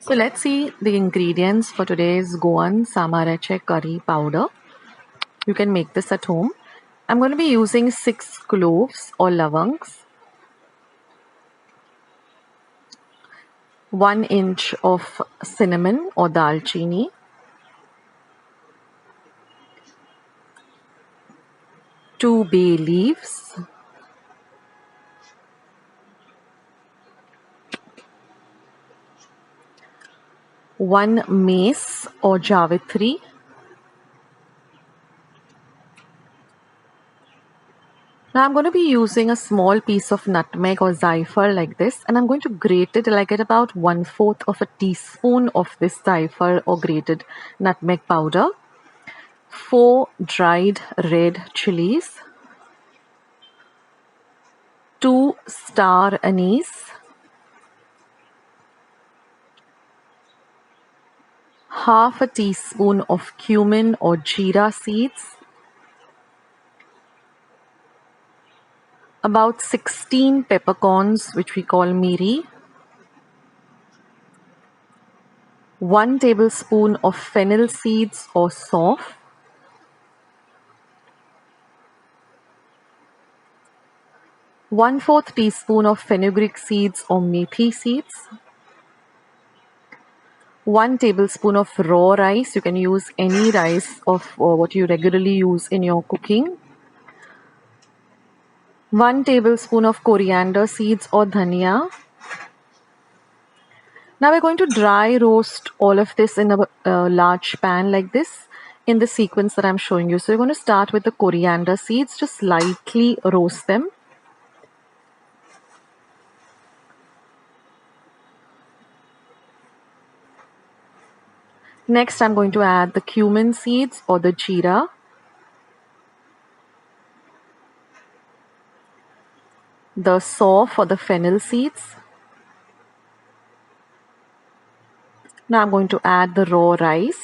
So let's see the ingredients for today's Goan Samarachi curry powder. You can make this at home. I'm going to be using 6 cloves or lavangs, 1 inch of cinnamon or dalchini, 2 bay leaves, 1 mace or javitri, now I'm going to be using a small piece of nutmeg or zaifar like this, and I'm going to grate it till I get about 1/4 of a teaspoon of this zaifar or grated nutmeg powder, 4 dried red chilies, 2 star anise, half a teaspoon of cumin or jeera seeds, about 16 peppercorns which we call mori, 1 tablespoon of fennel seeds or sauf, 1/4 teaspoon of fenugreek seeds or methi seeds, 1 tablespoon of raw rice. You can use any rice of what you regularly use in your cooking, 1 tablespoon of coriander seeds or dhania. Now we're going to dry roast all of this in a large pan like this in the sequence that I'm showing you. So you're going to start with the coriander seeds, just lightly roast them. Next, I'm going to add the cumin seeds or the jeera. The sauf or the fennel seeds. Now I'm going to add the raw rice.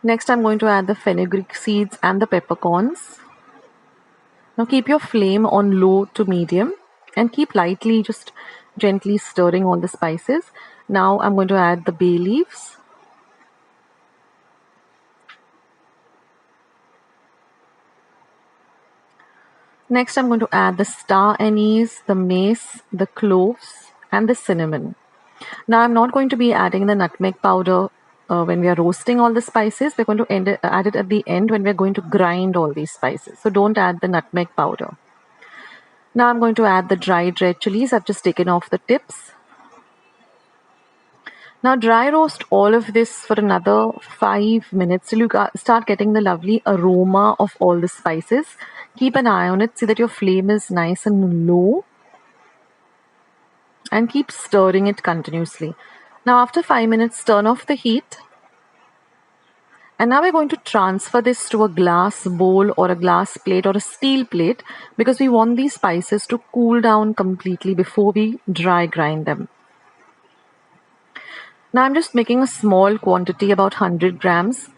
Next, I'm going to add the fenugreek seeds and the peppercorns. Now keep your flame on low to medium and keep lightly, just gently stirring all the spices. Now I'm going to add the bay leaves. Next, I'm going to add the star anise, the mace, the cloves, and the cinnamon. Now, I'm not going to be adding the nutmeg powder when we are roasting all the spices. We're going to add it at the end when we're going to grind all these spices. So, don't add the nutmeg powder. Now, I'm going to add the dried red chilies. I've just taken off the tips. Now, dry roast all of this for another 5 minutes till you start getting the lovely aroma of all the spices. Keep an eye on it. See that your flame is nice and low. And keep stirring it continuously. Now, after 5 minutes, turn off the heat. And now we're going to transfer this to a glass bowl or a glass plate or a steel plate because we want these spices to cool down completely before we dry grind them. Now I'm just making a small quantity, about 100 grams,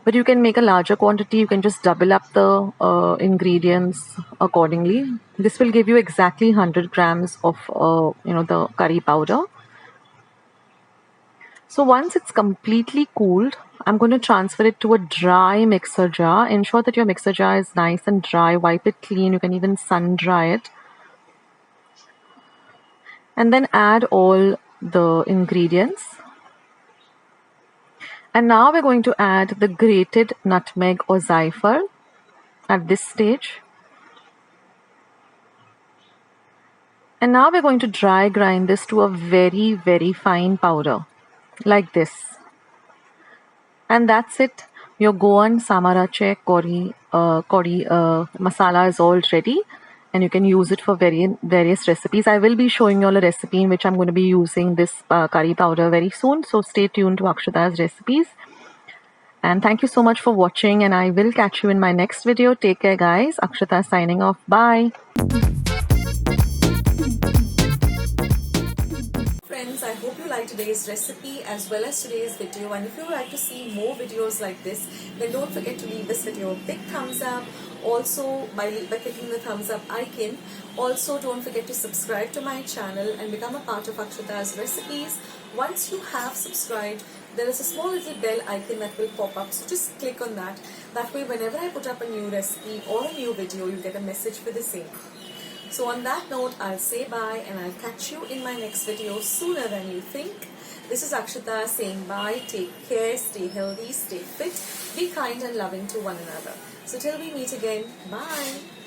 but you can make a larger quantity. You can just double up the ingredients accordingly. This will give you exactly 100 grams of the curry powder. So once it's completely cooled, I'm going to transfer it to a dry mixer jar. Ensure that your mixer jar is nice and dry. Wipe it clean. You can even sun dry it. And then add all the ingredients. And now we're going to add the grated nutmeg or zaifar at this stage. And now we're going to dry grind this to a very, very fine powder, like this. And that's it. Your Goan Samarachi curry masala is all ready. And you can use it for various recipes. I will be showing you all a recipe in which I'm going to be using this curry powder very soon. So stay tuned to Akshata's recipes. And thank you so much for watching. And I will catch you in my next video. Take care, guys. Akshata signing off. Bye. Friends, I hope you liked it today's recipe as well as today's video, and if you would like to see more videos like this, then don't forget to leave this video a big thumbs up. Also by clicking the thumbs up icon. Also don't forget to subscribe to my channel and become a part of Akshita's recipes. Once you have subscribed, there is a small little bell icon that will pop up, so just click on that. That way whenever I put up a new recipe or a new video, you get a message for the same. So on that note, I'll say bye and I'll catch you in my next video sooner than you think. This is Akshita saying bye. Take care, stay healthy, stay fit, be kind and loving to one another. So till we meet again, bye.